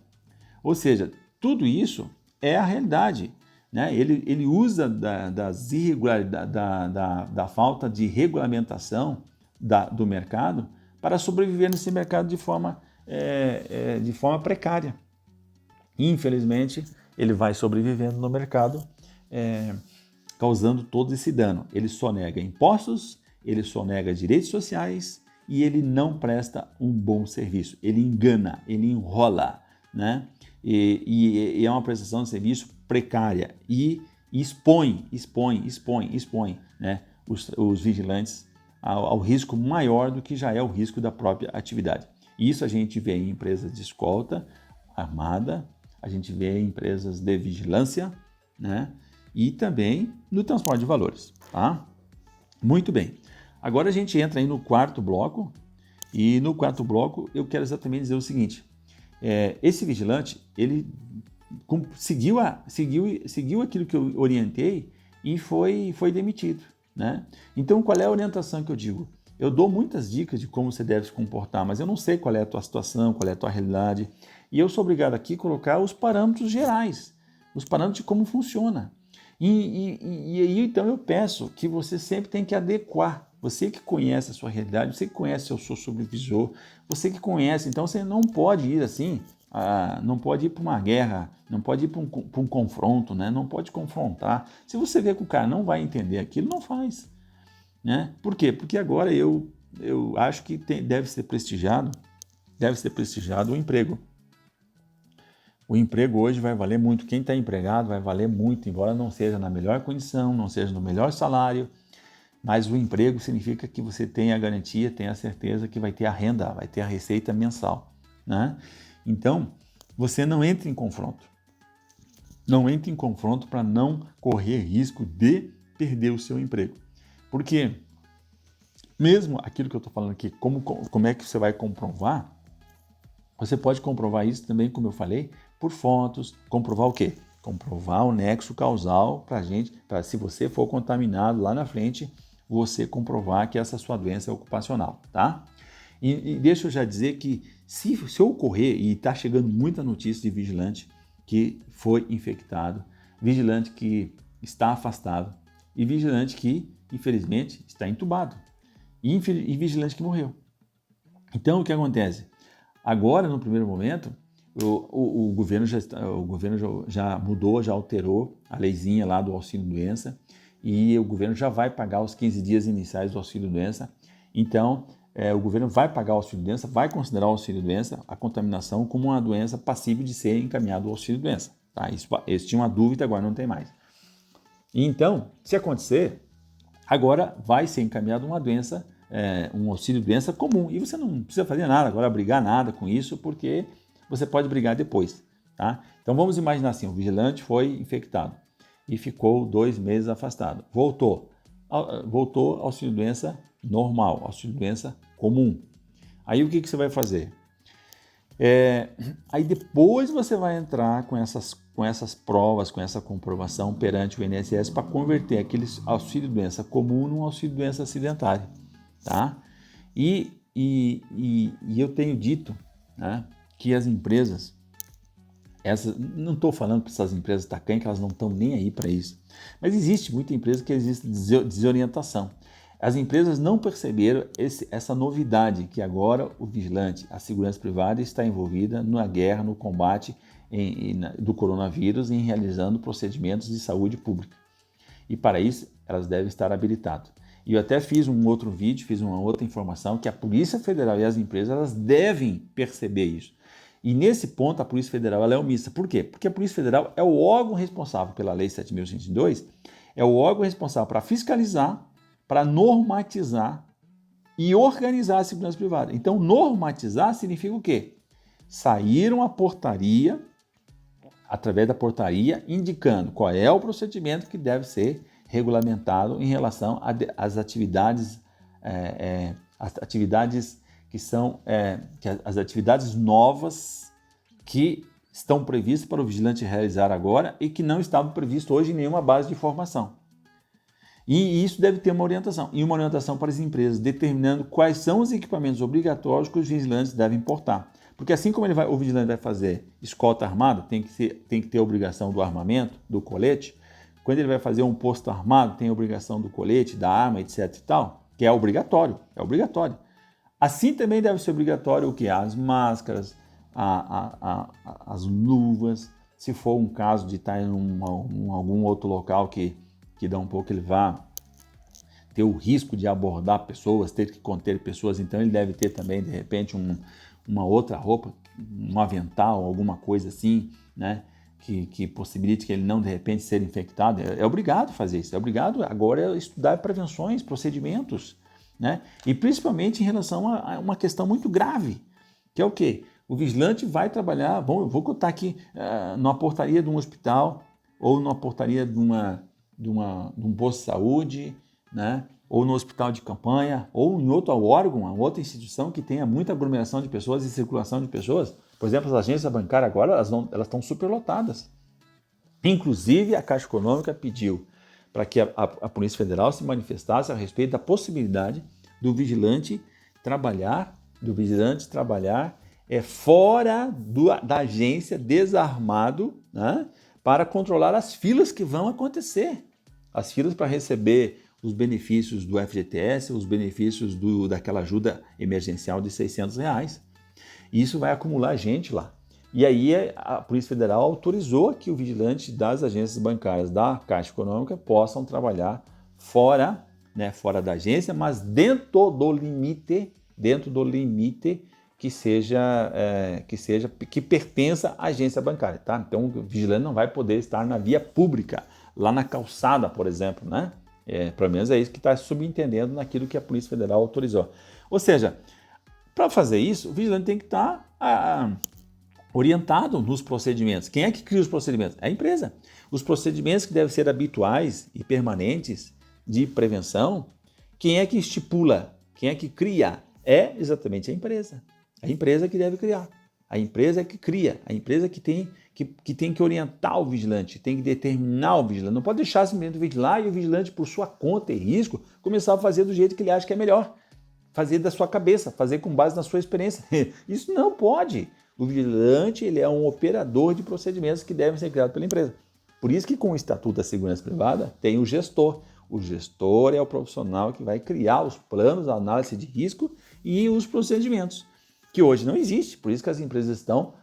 Ou seja, tudo isso é a realidade. né? Ele usa das irregularidades, da falta de regulamentação do mercado para sobreviver nesse mercado de forma precária. Infelizmente, ele vai sobrevivendo no mercado, causando todo esse dano. Ele sonega impostos, ele sonega direitos sociais e ele não presta um bom serviço. Ele engana, ele enrola, né? E é uma prestação de serviço precária e expõe, né, os vigilantes ao risco maior do que já é o risco da própria atividade. Isso a gente vê em empresas de escolta armada, a gente vê em empresas de vigilância, né? E também no transporte de valores, tá? Muito bem. Agora a gente entra aí no quarto bloco, e no quarto bloco eu quero exatamente dizer o seguinte: esse vigilante, ele seguiu aquilo que eu orientei e foi demitido, né? Então, qual é a orientação que eu digo? Eu dou muitas dicas de como você deve se comportar, mas eu não sei qual é a tua situação, qual é a tua realidade, e eu sou obrigado aqui a colocar os parâmetros gerais, os parâmetros de como funciona. E aí, então, eu peço que você sempre tem que adequar. Você que conhece a sua realidade, você que conhece o seu supervisor, você que conhece, então você não pode ir assim, não pode ir para uma guerra, não pode ir para um confronto, né? Não pode confrontar. Se você vê que o cara não vai entender aquilo, não faz, né? Por quê? Porque agora eu acho que deve ser prestigiado o emprego. O emprego hoje vai valer muito. Quem está empregado vai valer muito, embora não seja na melhor condição, não seja no melhor salário, mas o emprego significa que você tem a garantia, tem a certeza que vai ter a renda, vai ter a receita mensal, né? Então, você não entra em confronto. Não entre em confronto para não correr risco de perder o seu emprego. Porque mesmo aquilo que eu estou falando aqui, como é que você vai comprovar? Você pode comprovar isso também, como eu falei, por fotos. Comprovar o quê? Comprovar o nexo causal para se você for contaminado lá na frente, você comprovar que essa sua doença é ocupacional, tá? E deixa eu já dizer que se ocorrer, e está chegando muita notícia de vigilante que foi infectado, vigilante que está afastado e vigilante que, infelizmente, está entubado e vigilante que morreu. Então, o que acontece? Agora, no primeiro momento, o governo já mudou, já alterou a leizinha lá do auxílio-doença e o governo já vai pagar os 15 dias iniciais do auxílio-doença. Então, o governo vai pagar o auxílio-doença, vai considerar o auxílio-doença, a contaminação, como uma doença passível de ser encaminhado ao auxílio-doença. Tá? Isso tinha uma dúvida, agora não tem mais. E então, se acontecer, agora vai ser encaminhado uma doença, um auxílio-doença comum. E você não precisa fazer nada, agora brigar nada com isso, porque você pode brigar depois. Tá? Então vamos imaginar assim, o vigilante foi infectado e ficou 2 meses afastado. Voltou auxílio-doença normal, auxílio-doença comum. Aí o que você vai fazer? Aí depois você vai entrar com essas provas, com essa comprovação perante o INSS para converter aquele auxílio-doença comum num auxílio-doença acidentário. Tá? E eu tenho dito, né, que as empresas, não estou falando para essas empresas tacanhas que elas não estão nem aí para isso, mas existe muita empresa que existe desorientação. As empresas não perceberam essa novidade que agora o vigilante, a segurança privada, está envolvida na guerra, no combate do coronavírus, em realizando procedimentos de saúde pública. E para isso elas devem estar habilitadas. E eu até fiz um outro vídeo, fiz uma outra informação que a Polícia Federal e as empresas elas devem perceber isso. E nesse ponto a Polícia Federal ela é omissa. Por quê? Porque a Polícia Federal é o órgão responsável pela Lei 7.102, é o órgão responsável para fiscalizar, para normatizar e organizar a segurança privada. Então, normatizar significa o quê? Sair uma portaria, através da portaria, indicando qual é o procedimento que deve ser regulamentado em relação às atividades, as atividades novas que estão previstas para o vigilante realizar agora e que não estavam previstas hoje em nenhuma base de informação. E isso deve ter uma orientação, e uma orientação para as empresas, determinando quais são os equipamentos obrigatórios que os vigilantes devem portar. Porque assim como o vigilante vai fazer escolta armada, tem que ter a obrigação do armamento, do colete, Quando ele vai fazer um posto armado, tem a obrigação do colete, da arma, etc e tal, que é obrigatório, é obrigatório. Assim também deve ser obrigatório o que? As máscaras, as luvas, se for um caso de estar em algum outro local que dá um pouco, ele vá ter o risco de abordar pessoas, ter que conter pessoas, então ele deve ter também, de repente, uma outra roupa, um avental, alguma coisa assim, né? Que possibilite que ele não, de repente, ser infectado. É obrigado a fazer isso, é obrigado agora a estudar prevenções, procedimentos, né? E principalmente em relação a uma questão muito grave, que é o quê? O vigilante vai trabalhar, vou contar aqui, numa portaria de um hospital ou numa portaria de um posto de saúde, né? Ou no hospital de campanha, ou em outro órgão, uma outra instituição que tenha muita aglomeração de pessoas e circulação de pessoas. Por exemplo, as agências bancárias agora elas estão superlotadas. Inclusive, a Caixa Econômica pediu para que a Polícia Federal se manifestasse a respeito da possibilidade do vigilante trabalhar fora da agência, desarmado, né, para controlar as filas que vão acontecer. As filas para receber os benefícios do FGTS, os benefícios daquela ajuda emergencial de R$600. Isso vai acumular gente lá. E aí a Polícia Federal autorizou que o vigilante das agências bancárias da Caixa Econômica possam trabalhar fora da agência, mas dentro do limite que pertença à agência bancária, tá? Então o vigilante não vai poder estar na via pública, lá na calçada, por exemplo, né? Pelo menos é isso que está subentendendo naquilo que a Polícia Federal autorizou. Ou seja, para fazer isso, o vigilante tem que estar orientado nos procedimentos. Quem é que cria os procedimentos? É a empresa. Os procedimentos que devem ser habituais e permanentes de prevenção, quem é que estipula? Quem é que cria? É exatamente a empresa. A empresa que deve criar. A empresa é que cria. A empresa que tem que orientar o vigilante, tem que determinar o vigilante. Não pode deixar simplesmente vigilar e o vigilante, por sua conta e risco, começar a fazer do jeito que ele acha que é melhor. Fazer da sua cabeça, fazer com base na sua experiência. Isso não pode. O vigilante ele é um operador de procedimentos que devem ser criados pela empresa. Por isso que com o Estatuto da Segurança Privada tem o gestor. O gestor é o profissional que vai criar os planos, a análise de risco e os procedimentos, que hoje não existe. Por isso que as empresas estão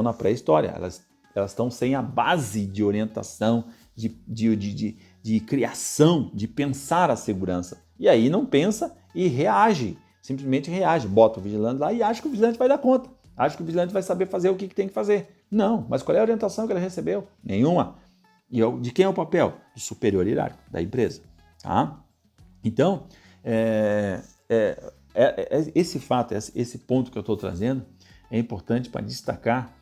na pré-história. Elas estão sem a base de orientação, de criação, de pensar a segurança. E aí não pensa e reage, simplesmente reage. Bota o vigilante lá e acha que o vigilante vai dar conta. Acha que o vigilante vai saber fazer o que tem que fazer. Não, mas qual é a orientação que ele recebeu? Nenhuma. E de quem é o papel? Do superior hierárquico, da empresa. Tá? Então, esse fato, esse ponto que eu estou trazendo é importante para destacar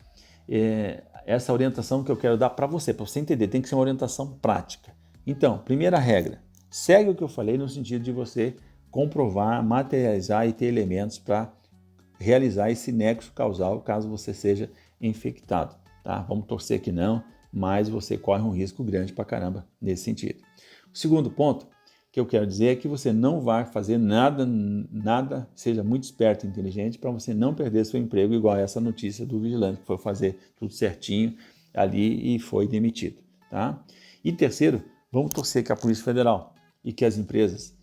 essa orientação que eu quero dar para você entender. Tem que ser uma orientação prática. Então, primeira regra, segue o que eu falei no sentido de você comprovar, materializar e ter elementos para realizar esse nexo causal caso você seja infectado. Tá? Vamos torcer que não, mas você corre um risco grande pra caramba nesse sentido. O segundo ponto que eu quero dizer é que você não vai fazer nada, seja muito esperto e inteligente para você não perder seu emprego, igual essa notícia do vigilante que foi fazer tudo certinho ali e foi demitido. Tá? E terceiro, vamos torcer que a Polícia Federal e que as empresas,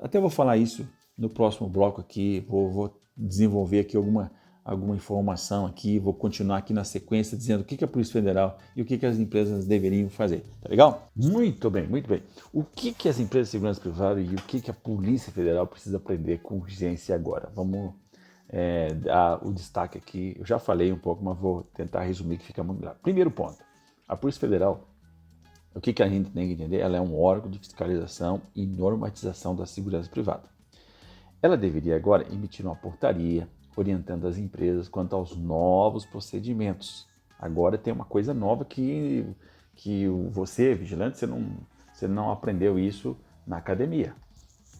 até vou falar isso no próximo bloco aqui, vou desenvolver aqui alguma informação aqui, vou continuar aqui na sequência dizendo o que a Polícia Federal e o que as empresas deveriam fazer. Tá legal? Muito bem, muito bem. O que as empresas de segurança privada e o que a Polícia Federal precisa aprender com urgência agora? Vamos dar o destaque aqui. Eu já falei um pouco, mas vou tentar resumir que fica muito claro. Primeiro ponto, a Polícia Federal, o que a gente tem que entender? Ela é um órgão de fiscalização e normatização da segurança privada. Ela deveria agora emitir uma portaria orientando as empresas quanto aos novos procedimentos. Agora tem uma coisa nova que você, vigilante, você não aprendeu isso na academia.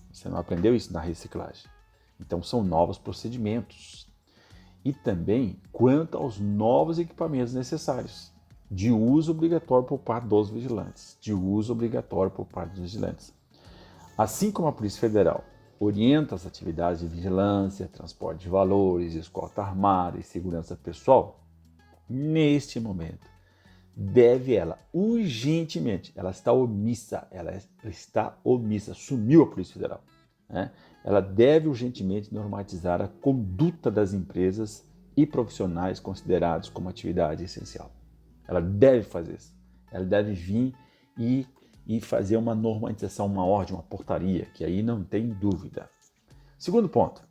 Você não aprendeu isso na reciclagem. Então são novos procedimentos. E também quanto aos novos equipamentos necessários, de uso obrigatório por parte dos vigilantes. Assim como a Polícia Federal orienta as atividades de vigilância, transporte de valores, escolta armada e segurança pessoal, neste momento deve ela urgentemente, ela está omissa, sumiu a Polícia Federal, né? Ela deve urgentemente normatizar a conduta das empresas e profissionais considerados como atividade essencial. Ela deve fazer isso. Ela deve vir e fazer uma normatização, uma ordem, uma portaria, que aí não tem dúvida. Segundo ponto,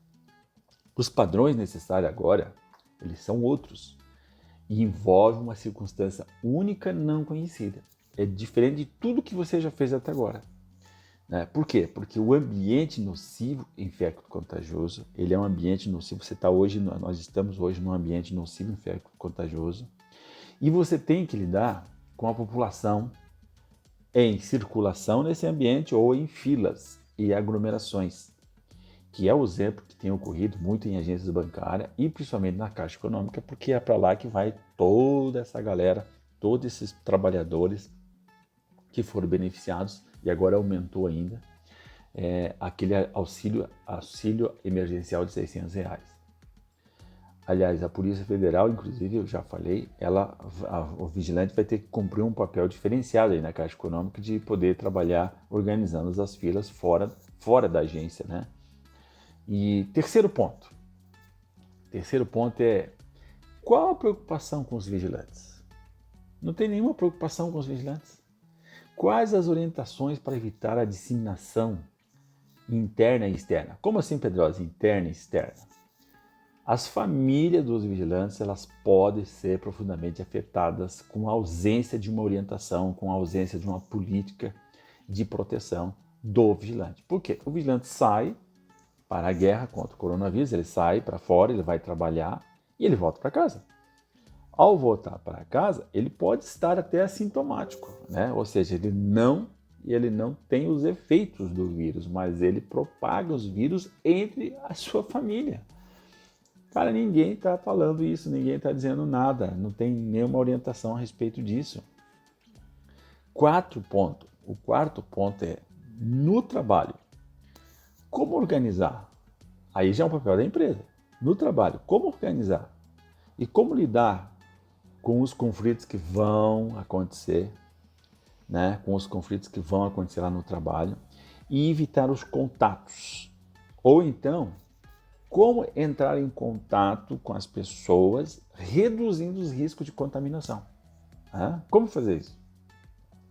os padrões necessários agora, eles são outros e envolvem uma circunstância única não conhecida. É diferente de tudo que você já fez até agora. Né? Por quê? Porque o ambiente nocivo infecto-contagioso, ele é um ambiente nocivo. Nós estamos hoje num ambiente nocivo infecto-contagioso e você tem que lidar com a população em circulação nesse ambiente ou em filas e aglomerações, que é o exemplo que tem ocorrido muito em agências bancárias e principalmente na Caixa Econômica, porque é para lá que vai toda essa galera, todos esses trabalhadores que foram beneficiados e agora aumentou ainda aquele auxílio emergencial de R$600. Aliás, a Polícia Federal, inclusive, eu já falei, o vigilante vai ter que cumprir um papel diferenciado aí na Caixa Econômica de poder trabalhar organizando as filas fora da agência, né? E terceiro ponto é qual a preocupação com os vigilantes? Não tem nenhuma preocupação com os vigilantes. Quais as orientações para evitar a disseminação interna e externa? Como assim, Pedrosa? Interna e externa? As famílias dos vigilantes, elas podem ser profundamente afetadas com a ausência de uma orientação, com a ausência de uma política de proteção do vigilante. Por quê? O vigilante sai para a guerra contra o coronavírus, ele sai para fora, ele vai trabalhar e ele volta para casa. Ao voltar para casa, ele pode estar até assintomático, né? Ou seja, ele não tem os efeitos do vírus, mas ele propaga os vírus entre a sua família. Cara, ninguém está falando isso, ninguém está dizendo nada, não tem nenhuma orientação a respeito disso. O quarto ponto é, no trabalho, como organizar? Aí já é um papel da empresa. No trabalho, como organizar? E como lidar com os conflitos que vão acontecer, né? Com os conflitos que vão acontecer lá no trabalho e evitar os contatos. Ou então, como entrar em contato com as pessoas, reduzindo os riscos de contaminação. Como fazer isso?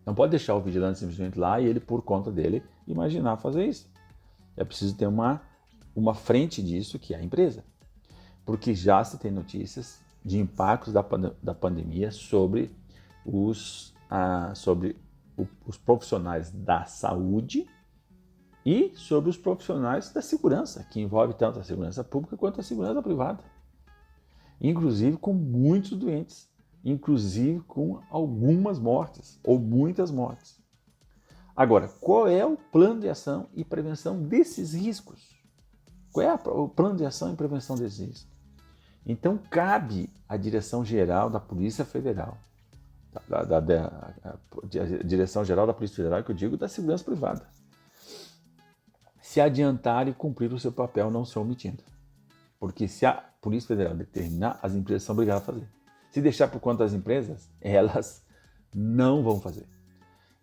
Não pode deixar o vigilante simplesmente lá e ele, por conta dele, imaginar fazer isso. É preciso ter uma frente disso, que é a empresa. Porque já se tem notícias de impactos da pandemia sobre os profissionais da saúde e sobre os profissionais da segurança, que envolve tanto a segurança pública quanto a segurança privada. Inclusive com muitos doentes, inclusive com algumas mortes, ou muitas mortes. Agora, qual é o plano de ação e prevenção desses riscos? Qual é o plano de ação e prevenção desses riscos? Então, cabe à Direção-Geral da Polícia Federal, a Direção-Geral da Polícia Federal, que eu digo, da segurança privada, se adiantar e cumprir o seu papel, não se omitindo. Porque se a Polícia Federal determinar, as empresas são obrigadas a fazer. Se deixar por conta das empresas, elas não vão fazer.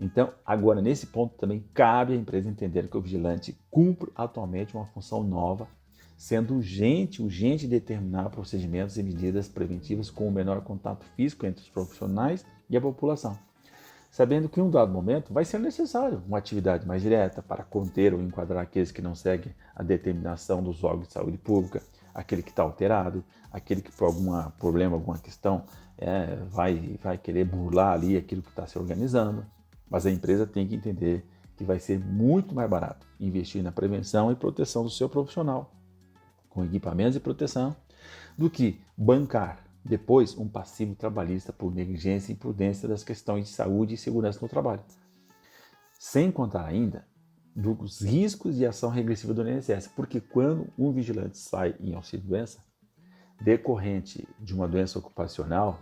Então, agora, nesse ponto também cabe à empresa entender que o vigilante cumpre atualmente uma função nova, sendo urgente determinar procedimentos e medidas preventivas com o menor contato físico entre os profissionais e a população, sabendo que em um dado momento vai ser necessário uma atividade mais direta para conter ou enquadrar aqueles que não seguem a determinação dos órgãos de saúde pública, aquele que está alterado, aquele que por algum problema, alguma questão, vai querer burlar ali aquilo que está se organizando. Mas a empresa tem que entender que vai ser muito mais barato investir na prevenção e proteção do seu profissional, com equipamentos de proteção, do que bancar depois um passivo trabalhista por negligência e imprudência das questões de saúde e segurança no trabalho. Sem contar ainda dos riscos de ação regressiva do INSS, porque quando um vigilante sai em auxílio-doença, decorrente de uma doença ocupacional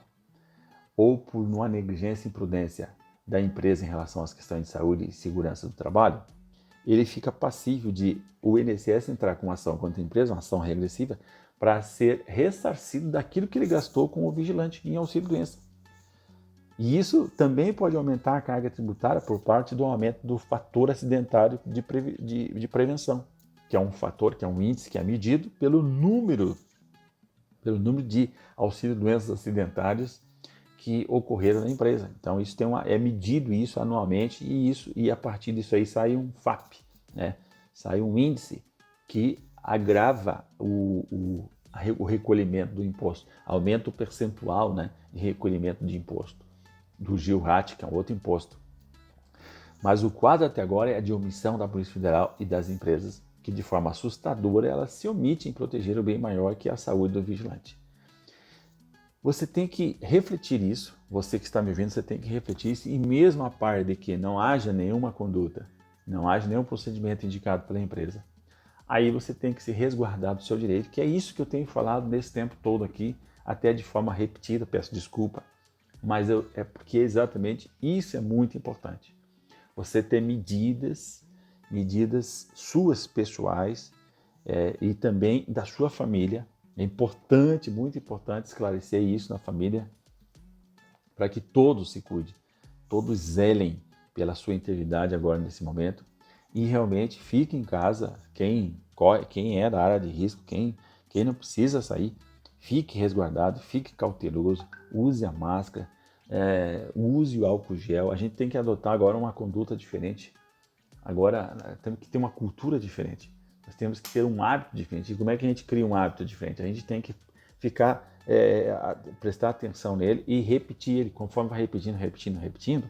ou por uma negligência e imprudência da empresa em relação às questões de saúde e segurança do trabalho, ele fica passível de o INSS entrar com uma ação contra a empresa, uma ação regressiva, para ser ressarcido daquilo que ele gastou com o vigilante em auxílio-doença. E isso também pode aumentar a carga tributária por parte do aumento do fator acidentário de prevenção, que é um fator, que é um índice que é medido pelo número de auxílio-doenças acidentários que ocorreram na empresa. Então, isso é medido isso anualmente e a partir disso aí sai um FAP, né? Sai um índice que agrava o recolhimento do imposto, aumenta o percentual, né, de recolhimento de imposto, do GILRAT, que é um outro imposto. Mas o quadro até agora é de omissão da Polícia Federal e das empresas, que de forma assustadora elas se omitem em proteger o bem maior que é a saúde do vigilante. Você tem que refletir isso, você que está me vendo, você tem que refletir isso, e mesmo a par de que não haja nenhuma conduta, não haja nenhum procedimento indicado pela empresa, aí você tem que se resguardar do seu direito, que é isso que eu tenho falado nesse tempo todo aqui, até de forma repetida, peço desculpa, mas é porque exatamente isso é muito importante. Você ter medidas suas pessoais e também da sua família. É importante, muito importante esclarecer isso na família para que todos se cuidem, todos zelem pela sua integridade agora nesse momento e realmente fique em casa. Quem é da área de risco, quem não precisa sair, fique resguardado, fique cauteloso, use a máscara, use o álcool gel. A gente tem que adotar agora uma conduta diferente. Agora temos que ter uma cultura diferente. Nós temos que ter um hábito diferente. E como é que a gente cria um hábito diferente? A gente tem que prestar atenção nele e repetir ele. Conforme vai repetindo,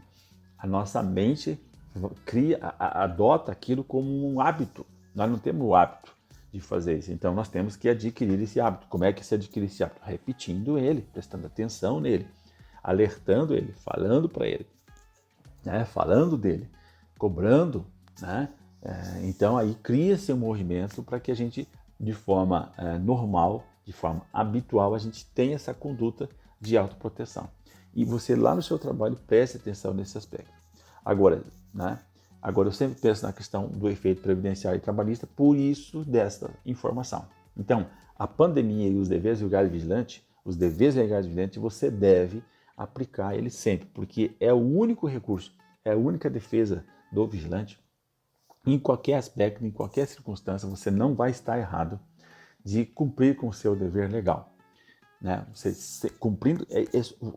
a nossa mente adota aquilo como um hábito. Nós não temos o hábito de fazer isso. Então nós temos que adquirir esse hábito. Como é que se adquire esse hábito? Repetindo ele, prestando atenção nele, alertando ele, falando para ele, né? Falando dele, cobrando, né? Então aí cria-se um movimento para que a gente, de forma normal, de forma habitual, a gente tenha essa conduta de autoproteção. E você lá no seu trabalho preste atenção nesse aspecto. Agora eu sempre penso na questão do efeito previdenciário e trabalhista, por isso desta informação. Então, a pandemia e os deveres legais do vigilante, você deve aplicar ele sempre, porque é o único recurso, é a única defesa do vigilante. Em qualquer aspecto, em qualquer circunstância, você não vai estar errado de cumprir com o seu dever legal, né?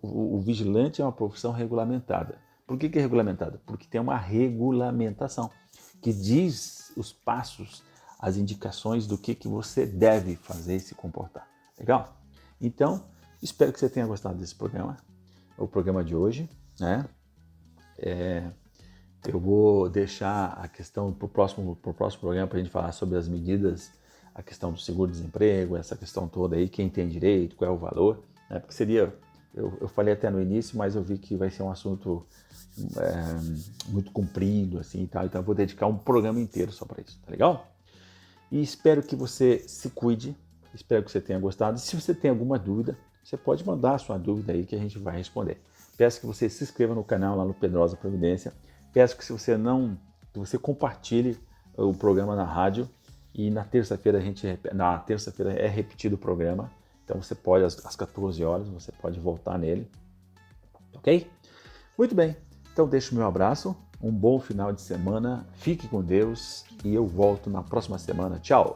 O vigilante é uma profissão regulamentada. Por que é regulamentada? Porque tem uma regulamentação que diz os passos, as indicações do que você deve fazer e se comportar. Legal? Então, espero que você tenha gostado desse programa, o programa de hoje, né? Eu vou deixar a questão para o próximo programa para a gente falar sobre as medidas, a questão do seguro-desemprego, essa questão toda aí, quem tem direito, qual é o valor, né? Porque eu falei até no início, mas eu vi que vai ser um assunto muito comprido, assim, tá? Então eu vou dedicar um programa inteiro só para isso, tá legal? E espero que você se cuide, espero que você tenha gostado. E se você tem alguma dúvida, você pode mandar a sua dúvida aí que a gente vai responder. Peço que você se inscreva no canal lá no Pedrosa Previdência. Peço que você compartilhe o programa na rádio e na terça-feira é repetido o programa. Então você pode, às 14 horas, você pode voltar nele. Ok? Muito bem. Então deixo o meu abraço, um bom final de semana, fique com Deus e eu volto na próxima semana. Tchau!